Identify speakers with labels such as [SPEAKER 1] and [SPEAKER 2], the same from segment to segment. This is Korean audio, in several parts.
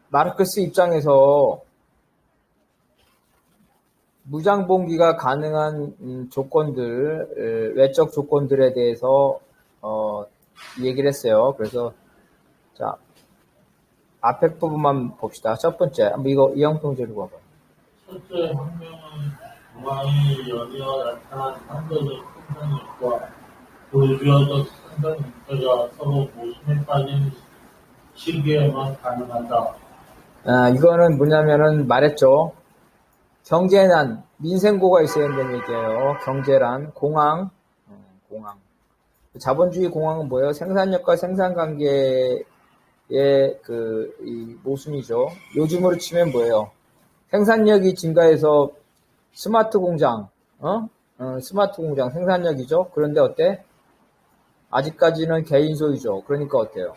[SPEAKER 1] 마르크스 입장에서 무장봉기가 가능한 조건들, 외적 조건들에 대해서 얘기를 했어요. 그래서 자, 앞에 부분만 봅시다. 첫 번째, 한번 이거 이영평 들고 와봐요.
[SPEAKER 2] 첫째 혁명은 공황이 연이어 나타난 상대적 생산력과 보여주어적 생산력자가 서로 모순에 빠진 시기에만 가능하다.
[SPEAKER 1] 이거는 뭐냐면은 말했죠. 경제난, 민생고가 있어야 된다는 얘기예요. 경제란, 공황. 자본주의 공황은 뭐예요? 생산력과 생산관계의 이 모순이죠. 요즘으로 치면 뭐예요? 생산력이 증가해서 스마트 공장, 스마트 공장 생산력이죠. 그런데 어때? 아직까지는 개인 소유죠. 그러니까 어때요?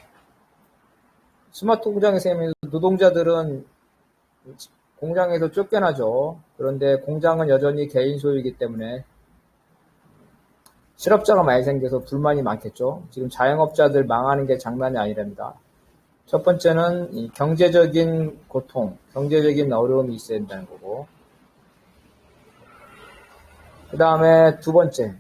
[SPEAKER 1] 스마트 공장에서 노동자들은 공장에서 쫓겨나죠. 그런데 공장은 여전히 개인 소유이기 때문에 실업자가 많이 생겨서 불만이 많겠죠. 지금 자영업자들 망하는 게 장난이 아니랍니다. 첫 번째는 이 경제적인 고통, 경제적인 어려움이 있어야 된다는 거고, 그 다음에 두 번째,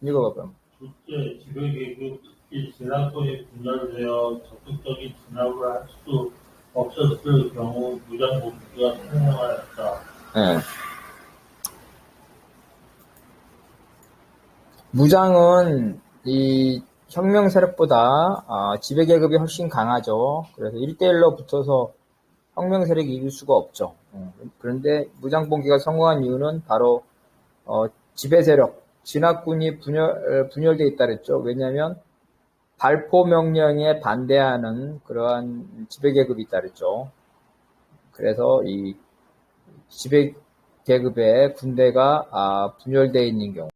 [SPEAKER 1] 이거 봐봐요.
[SPEAKER 2] 둘째, 지배계급 특히 진압권이 분열되어 적극적인 진압을 할 수 없었을 경우 무장복귀가 성공하였다.
[SPEAKER 1] 네. 무장은 이 혁명 세력보다 지배계급이 훨씬 강하죠. 그래서 1대1로 붙어서 혁명 세력이 이길 수가 없죠. 그런데 무장봉기가 성공한 이유는 바로 지배 세력, 진압군이 분열되어 있다 그랬죠. 왜냐하면 발포 명령에 반대하는 그러한 지배계급이 있다 그랬죠. 그래서 이 지배계급의 군대가 분열되어 있는 경우,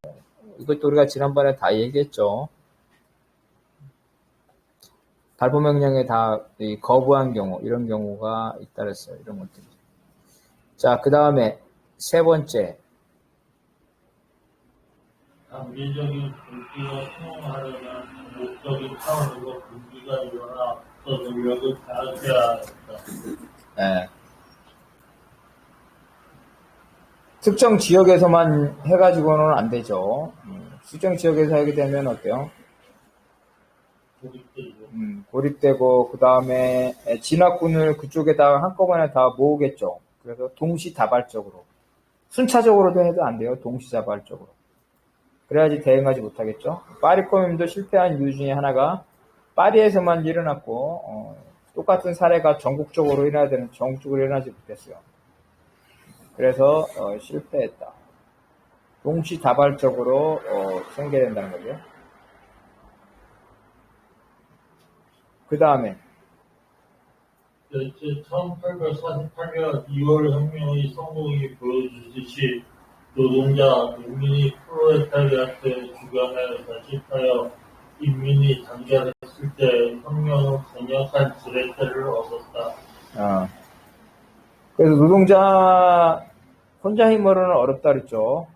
[SPEAKER 1] 이것도 우리가 지난번에 다 얘기했죠. 발포 명령에 다 거부한 경우, 이런 경우가 있다 그랬어요. 이런 것들이. 자, 그 다음에 세 번째.
[SPEAKER 2] 단계적인 분기가 성공하려면 목적인 차원에서 분기가 일어나 더 노력을 다해야 했다.
[SPEAKER 1] 네. 특정 지역에서만 해가지고는 안 되죠. 특정 지역에서 하게 되면 어때요? 고립되고, 그 다음에 진압군을 그쪽에다가 한꺼번에 다 모으겠죠. 그래서 동시다발적으로. 순차적으로도 해도 안 돼요. 동시다발적으로. 그래야지 대응하지 못하겠죠. 파리 꼬밈도 실패한 이유 중에 하나가 파리에서만 일어났고, 똑같은 사례가 전국적으로 일어나지 못했어요. 그래서 실패했다. 동시다발적으로 생겨야 된다는 거죠. 그 다음에
[SPEAKER 2] 1848년 2월 혁명의 성공이 보여주듯이 노동자, 농민이 프롤레타리아트의 주변에 결집하여 인민이 단결했을 때 혁명은 강력한 지렛대를 얻었다.
[SPEAKER 1] 그래서 노동자 혼자 힘으로는 어렵다 그랬죠.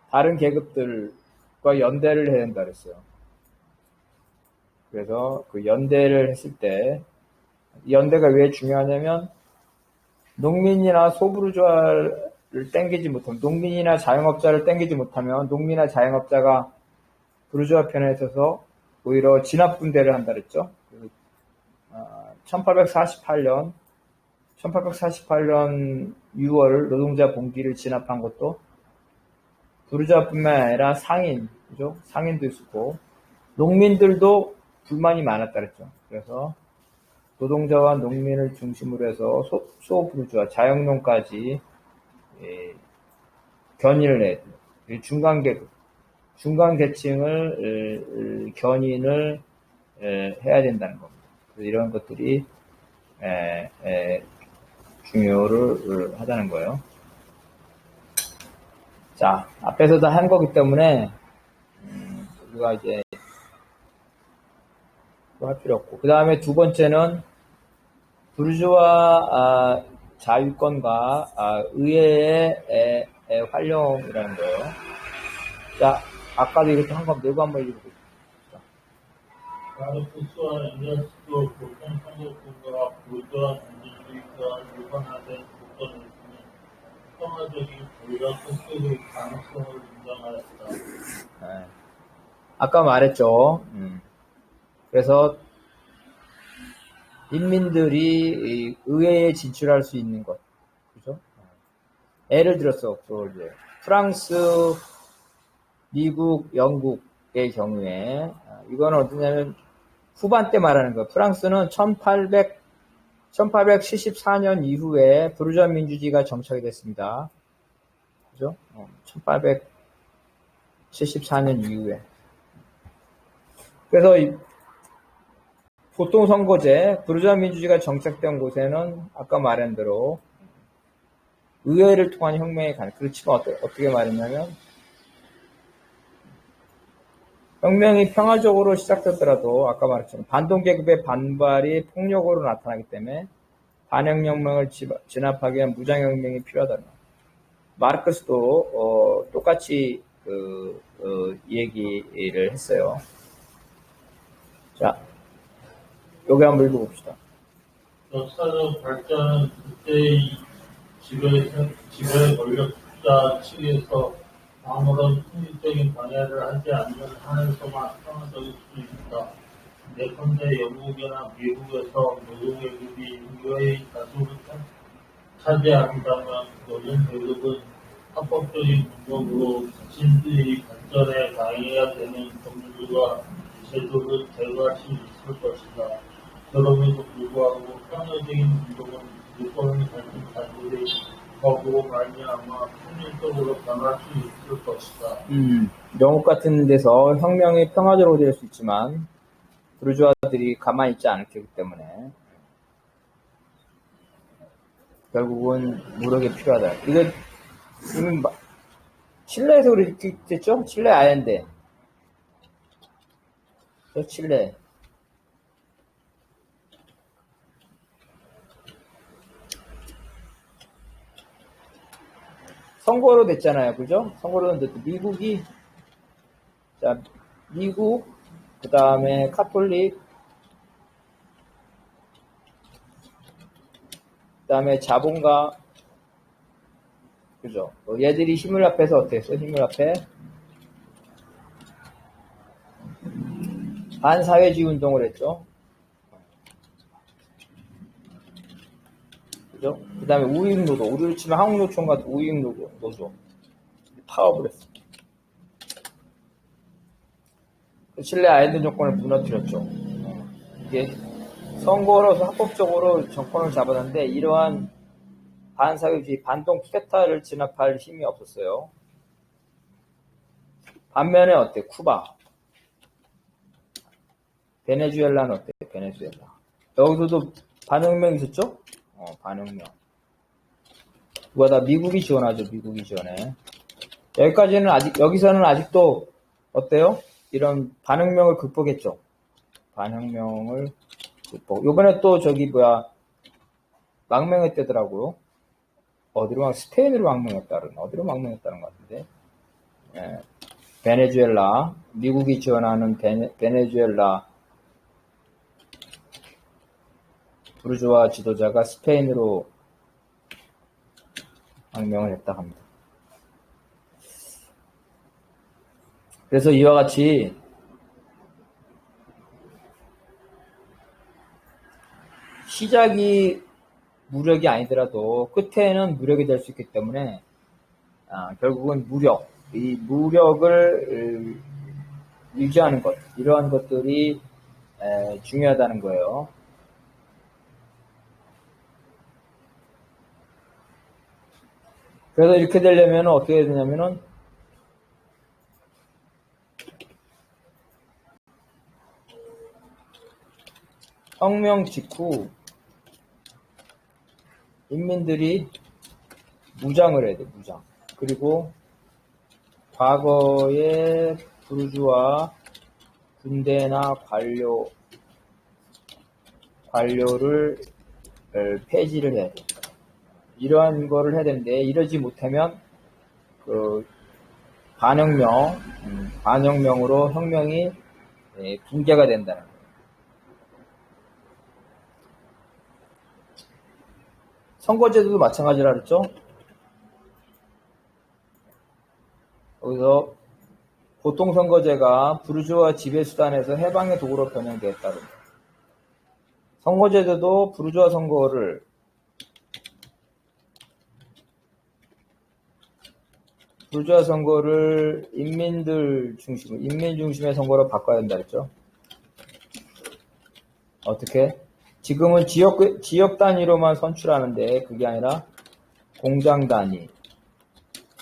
[SPEAKER 1] 다른 계급들과 연대를 해야 된다 그랬어요. 그래서 그 연대를 했을 때, 연대가 왜 중요하냐면, 농민이나 소부르주아를 땡기지 못하면, 농민이나 자영업자를 땡기지 못하면, 농민이나 자영업자가 부르주아 편에 서서 오히려 진압분대를 한다 그랬죠. 1848년 6월 노동자 봉기를 진압한 것도 부르주아뿐만 아니라 상인, 그죠? 상인도 있었고, 농민들도 불만이 많았다 그랬죠. 그래서 노동자와 농민을 중심으로 해서 소부르주아, 자영농까지 견인을 해야 돼요. 중간계층을 견인을 해야 된다는 겁니다. 그래서 이런 것들이 중요를 하다는 거예요. 자, 앞에서 다 한 거기 때문에 우리가 이제 할 필요 없고, 그 다음에 두 번째는 부르주아 자유권과 의회의 활용이라는 거예요. 자, 아까도 이렇게 한 거 내고 한번 읽어보겠습니다.
[SPEAKER 2] 마르크스와 앵겔스도 보편성공과 부유한 민주주의가 일반화된 조건에서는 평화적인 권력 획득의 가능성을 인정하였다.
[SPEAKER 1] 네. 아까 말했죠. 그래서 인민들이 의회에 진출할 수 있는 것, 그죠? 예를 들어서 이제 프랑스, 미국, 영국의 경우에 이거는 어떠냐면 후반 때 말하는 거예요. 프랑스는 1874년 이후에 부르주아 민주주의가 정착이 됐습니다. 그죠? 1874년 이후에. 그래서 보통 선거제, 부르주아 민주주의가 정착된 곳에는 아까 말한 대로 의회를 통한 혁명이 가능. 그렇지만 어떻게 말했냐면 혁명이 평화적으로 시작되더라도 아까 말했지만 반동계급의 반발이 폭력으로 나타나기 때문에 반혁명을 진압하기 위한 무장혁명이 필요하다. 마르크스도 똑같이 얘기를 했어요. 자, 여기 한번 읽어봅시다.
[SPEAKER 2] 역사적 발전은 그때의 지배 권력자 측에서 아무런 통일적인 방해를 하지 않는 한에서만 평화적일 수 있다. 예컨대 영국이나 미국에서 노동계급이 인구의 다수를 차지한다면 노동계급은 합법적인 방법으로 자신들의 발전에 방해가 되는 법률과 제도를 제거할 수 있을 것이다. 그럼에도 불구하고 평화적인 운동은 유권을 가진 자들의 거부로 말미암아 평균적으로 변할 수 있을 것이다.
[SPEAKER 1] 영국 같은 데서 혁명이 평화적으로 될 수 있지만 부르주아들이 가만히 있지 않기 때문에 결국은 무력이 필요하다. 이거 칠레에서 그렇게 됐죠? 칠레 아얀데. 칠레. 선거로 됐잖아요. 그죠? 선거로 됐고, 미국, 그 다음에 카톨릭, 그 다음에 자본가, 그죠? 얘들이 힘을 합해서 어땠어? 힘을 합해? 반사회주의 운동을 했죠. 그죠? 그 다음에 우익노조, 우리로 치면 한국노총 같은 우익노조 파업을 했어. 칠레 아일랜드 정권을 무너뜨렸죠. 이게 선거로서 합법적으로 정권을 잡았는데 이러한 반사회주의, 반동 쿠데타를 진압할 힘이 없었어요. 반면에 어때? 쿠바. 베네수엘라는 어때? 베네수엘라. 여기서도 반혁명 있었죠? 반혁명. 누가 다 미국이 지원하죠. 미국이 지원해. 여기서는 아직도 어때요? 이런 반혁명을 극복했죠. 반혁명을 극복. 요번에 또 망명했대더라고요. 스페인으로 망명했다는, 어디로 망명했다는 것 같은데. 예. 베네수엘라, 미국이 지원하는 베네수엘라 부르주아 지도자가 스페인으로 망명을 했다 합니다. 그래서 이와 같이 시작이 무력이 아니더라도 끝에는 무력이 될 수 있기 때문에 결국은 이 무력을 유지하는 것, 이러한 것들이 중요하다는 거예요. 그래서 이렇게 되려면 어떻게 해야 되냐면은 혁명 직후 인민들이 무장을 해야 돼, 무장. 그리고 과거의 부르주아 군대나 관료를 폐지를 해야 돼. 이러한 거를 해야 되는데 이러지 못하면 반혁명으로 혁명이 붕괴가 된다는 거예요. 선거제도도 마찬가지라 그랬죠? 여기서 보통선거제가 부르주아 지배수단에서 해방의 도구로 변형되었다. 선거제도도 부르주아 선거를 인민 중심의 선거로 바꿔야 된다 그랬죠? 어떻게? 지금은 지역 단위로만 선출하는데 그게 아니라 공장 단위,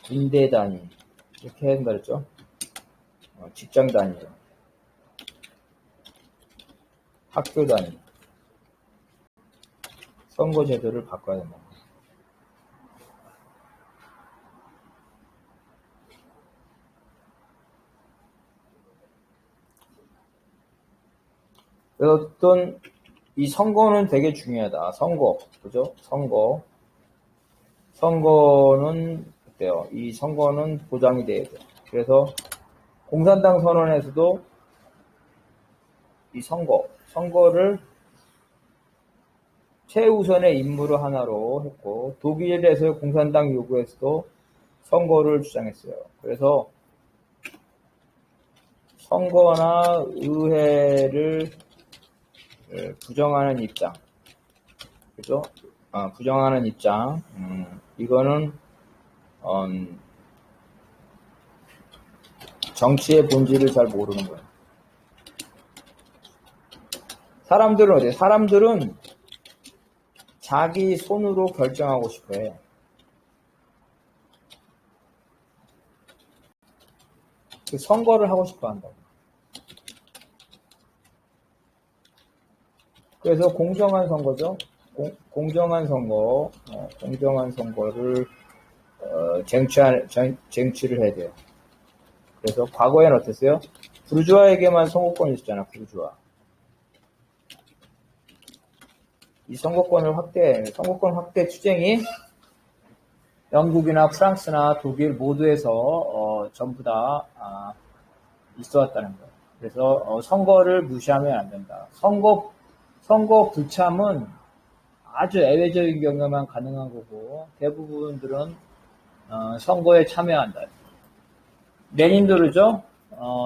[SPEAKER 1] 군대 단위 이렇게 해야 된다 그랬죠? 직장 단위로, 학교 단위 선거 제도를 바꿔야 된다. 그래서 어떤 이 선거는 되게 중요하다. 선거, 그죠? 선거는 어때요? 이 선거는 보장이 돼야 돼요. 그래서 공산당 선언에서도 이 선거를 최우선의 임무로 하나로 했고, 독일에서의 공산당 요구에서도 선거를 주장했어요. 그래서 선거나 의회를 부정하는 입장, 그죠? 부정하는 입장, 이거는 정치의 본질을 잘 모르는 거예요. 사람들은 어때요? 사람들은 자기 손으로 결정하고 싶어 해. 그 선거를 하고 싶어 한다고. 그래서 공정한 선거죠. 공정한 선거를 쟁취를 해야 돼요. 그래서 과거에는 어땠어요? 부르주아에게만 선거권이 있었잖아. 부르주아. 이 선거권 확대 투쟁이 영국이나 프랑스나 독일 모두에서 전부 다 있어 왔다는 거예요. 그래서 선거를 무시하면 안 된다. 선거 불참은 아주 예외적인 경우에만 가능한 거고, 대부분들은 선거에 참여한다. 레닌도 그러죠?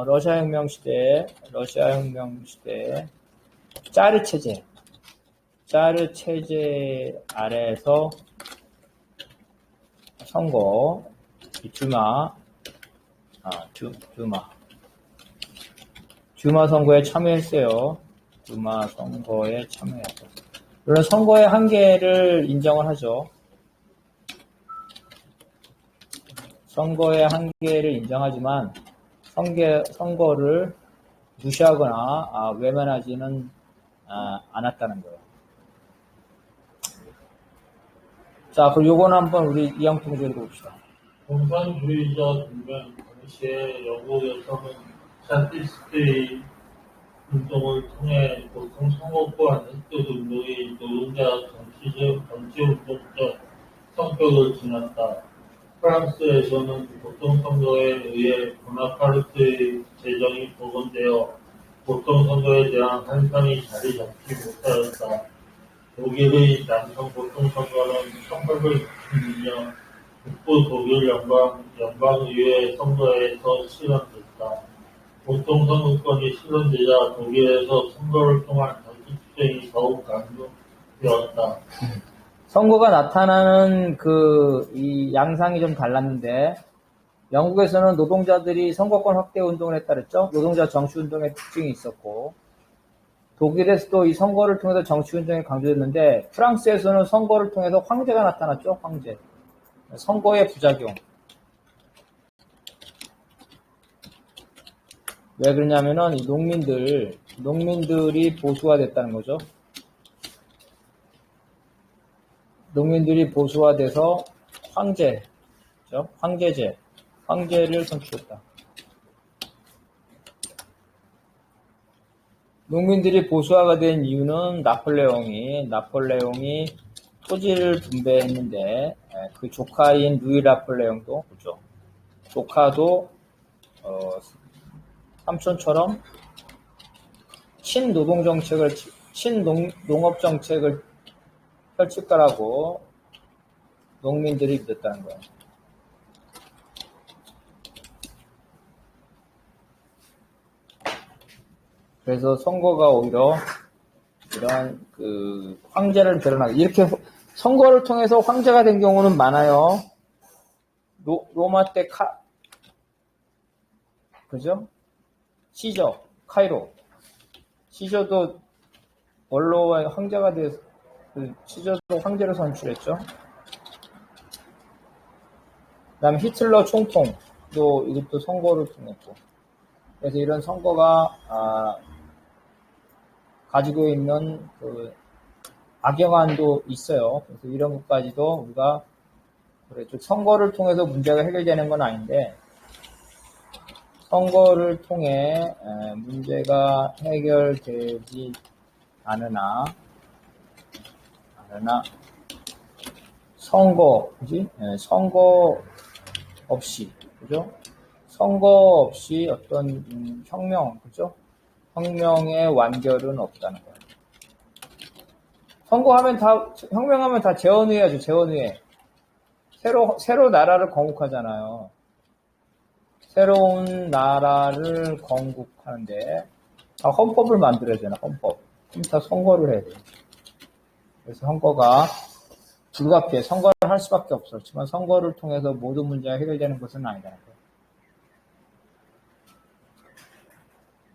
[SPEAKER 1] 러시아 혁명 시대에 짜르 체제 아래에서 선거, 듀마 선거에 참여했어요. 듀마 선거에 참여했어요. 물론 선거의 한계를 인정을 하죠. 선거의 한계를 인정하지만 선거를 무시하거나 외면하지는 않았다는 거예요. 자, 그럼 요거는 한번 우리 이양통제로 봅시다.
[SPEAKER 2] 공산주의자 동맹 당시에 영국에서는 차티스트의 운동을 통해 보통 선거권 획득 운동이 노동자 정치운동적 성격을 지녔다. 프랑스에서는 보통선거에 의해 보나파르트의 제정이 복원되어 보통선거에 대한 한상이 자리 잡지 못하였다. 독일의 남성 보통선거는 1892년 북부 독일 연방의회 선거에서 실현됐다. 보통선거권이 실현되자 독일에서 선거를 통한 정치투쟁이 더욱 강조되었다.
[SPEAKER 1] 선거가 나타나는 이 양상이 좀 달랐는데, 영국에서는 노동자들이 선거권 확대 운동을 했다 그랬죠? 노동자 정치운동의 특징이 있었고, 독일에서도 이 선거를 통해서 정치운동이 강조됐는데, 프랑스에서는 선거를 통해서 황제가 나타났죠? 황제. 선거의 부작용. 왜 그러냐면은, 농민들이 보수가 됐다는 거죠. 농민들이 보수가 돼서 황제를 선출했다. 농민들이 보수화가 된 이유는 나폴레옹이 토지를 분배했는데, 그 조카인 루이 나폴레옹도, 그죠. 조카도, 삼촌처럼 친농업 정책을 펼칠 거라고 농민들이 믿었다는 거예요. 그래서 선거가 오히려 이런 황제를 드러나게 이렇게 선거를 통해서 황제가 된 경우는 많아요. 로마 때 그죠? 시저, 카이로. 시저도 원로와 황제가 돼서 시저도 황제를 선출했죠. 그다음에 히틀러 총통도 이것도 선거를 통했고. 그래서 이런 선거가 가지고 있는 악영향도 있어요. 그래서 이런 것까지도 우리가 그랬죠. 선거를 통해서 문제가 해결되는 건 아닌데 선거를 통해 문제가 해결되지 않으나 선거 없이 그죠? 선거 없이 어떤 혁명 그죠? 혁명의 완결은 없다는 거예요. 혁명하면 다 재헌의하죠. 재헌의회. 새로 나라를 건국하잖아요. 새로운 나라를 건국하는데 헌법을 만들어야 되나 헌법. 그럼 다 선거를 해야 돼요. 그래서 선거가 불가피해. 선거를 할 수밖에 없었지만 선거를 통해서 모든 문제가 해결되는 것은 아니다는 거예요.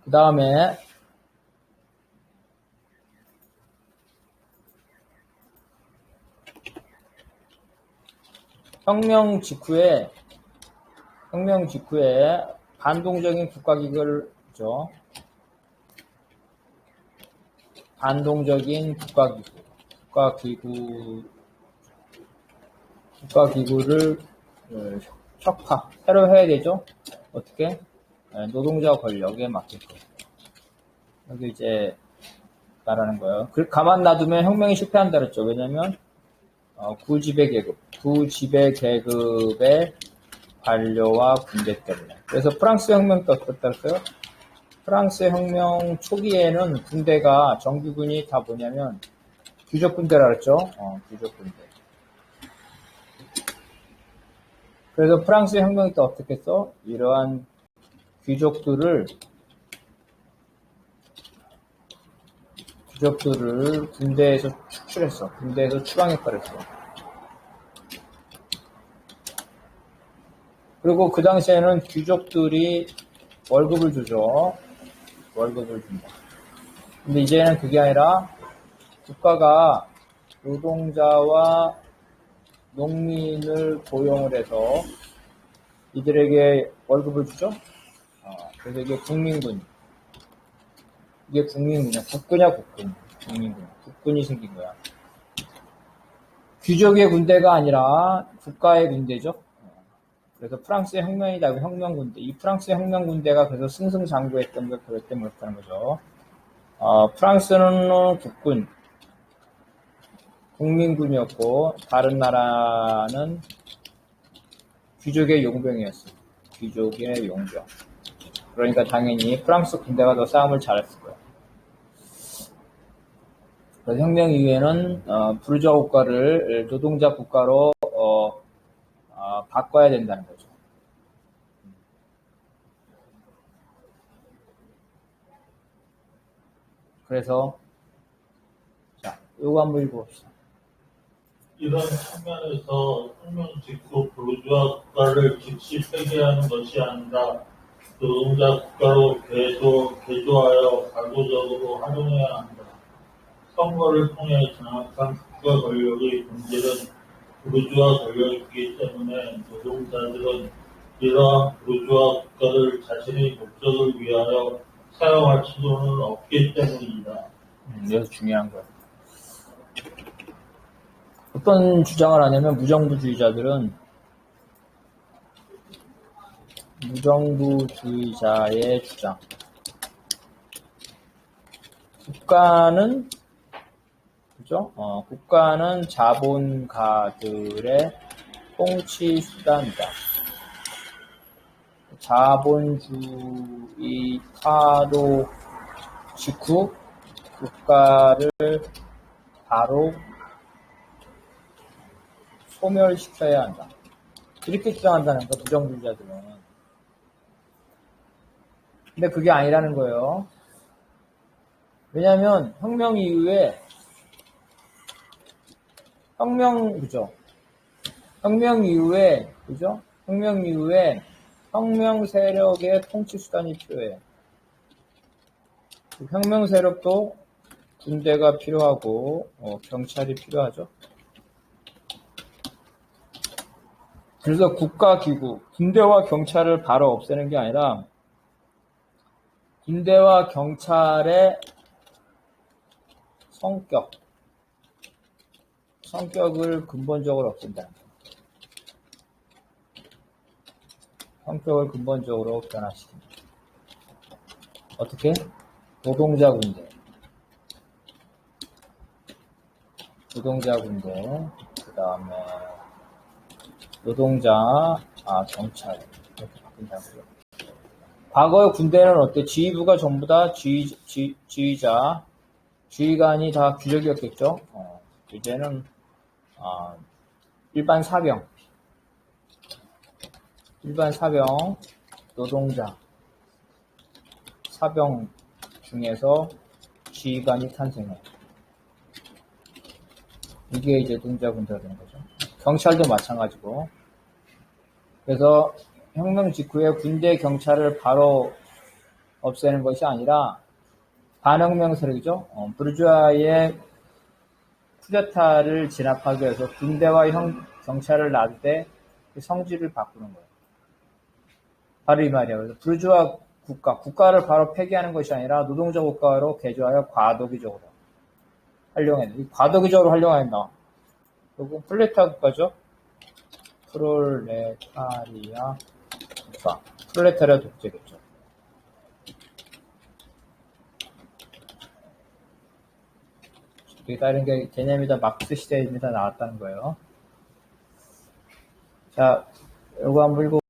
[SPEAKER 1] 그 다음에 혁명 직후에 반동적인 국가기구죠. 반동적인 국가기구를 혁파 새로 해야 되죠. 어떻게? 노동자 권력에 맡길 거예요. 여기 이제 말하는 거예요. 가만 놔두면 혁명이 실패한다 그랬죠. 왜냐면 구지배 계급의 관료와 군대 때문에. 그래서 프랑스 혁명 때 어떻다 그랬어요? 프랑스 혁명 초기에는 군대가 정규군이 다 뭐냐면 귀족 군대라 그랬죠. 귀족 군대. 그래서 프랑스 혁명이 때 어떻게 했어? 이러한 귀족들을 군대에서 축출했어. 군대에서 추방해버렸어. 그리고 그 당시에는 귀족들이 월급을 주죠. 월급을 준다. 근데 이제는 그게 아니라 국가가 노동자와 농민을 고용을 해서 이들에게 월급을 주죠. 그래서 이게 국민군. 이게 국민군이야. 국군이야, 국군. 국민군. 국군이 생긴 거야. 귀족의 군대가 아니라 국가의 군대죠. 그래서 프랑스의 혁명이다. 혁명군대. 이 프랑스 혁명군대가 그래서 승승장구했던 게 그것 때문에 그렇다는 거죠. 프랑스는 국군, 국민군이었고, 다른 나라는 귀족의 용병이었어요. 귀족의 용병. 그러니까 당연히 프랑스 군대가 더 싸움을 잘했을 거예요. 그래서 혁명 이후에는 부르주아 국가를 노동자 국가로 바꿔야 된다는 거죠. 그래서 자, 요거 한번 읽어봅시다.
[SPEAKER 2] 이런 측면에서 혁명 직후 부르주아 국가를 즉시 폐기하는 것이 아니라 노동자 국가로 개조하여 가구적으로 활용해야 한다. 선거를 통해 장악한 국가 권력의 본질은 부르주아 권력이기 때문에 노동자들은 이러한 부르주아 국가를 자신의 목적을 위하여 사용할 수는 없기 때문이다.
[SPEAKER 1] 여기서 중요한 거예요. 어떤 주장을 하냐면 무정부주의자들은 무정부주의자의 주장. 국가는 그죠? 국가는 자본가들의 통치 수단이다. 자본주의 타도 직후 국가를 바로 소멸시켜야 한다. 이렇게 주장한다는 거, 부정주의자들은. 근데 그게 아니라는 거예요. 왜냐하면 혁명 이후에 그죠? 혁명 이후에 혁명 세력의 통치 수단이 필요해. 혁명 세력도 군대가 필요하고 경찰이 필요하죠. 그래서 국가기구, 군대와 경찰을 바로 없애는 게 아니라 군대와 경찰의 성격을 근본적으로 없앤다. 성격을 근본적으로 변화시킨다. 어떻게? 노동자 군대, 그 다음에 경찰 이렇게 바뀐다고요. 과거의 군대는 어때? 지휘부가 전부 다 지휘관이 다 귀족이었겠죠. 이제는 일반 사병, 노동자, 사병 중에서 지휘관이 탄생해요. 이게 이제 노동자 군대가 되는 거죠. 경찰도 마찬가지고. 그래서 혁명 직후에 군대 경찰을 바로 없애는 것이 아니라 반혁명 세력이죠. 부르주아의 쿠데타를 진압하기 위해서 군대와 경찰을 놔둘 때 그 성질을 바꾸는 거예요. 바로 이 말이에요. 그래서 부르주아 국가를 바로 폐기하는 것이 아니라 노동자 국가로 개조하여 과도기적으로 활용해야 돼. 과도기적으로 활용해야 된다. 그리고 프롤레타리아 국가죠. 프롤레타리아 국가. 프롤레타리아 독재겠죠. 이런 게 개념이 다 막스 시대입니다 나왔다는 거예요. 자, 이거 한번 읽어.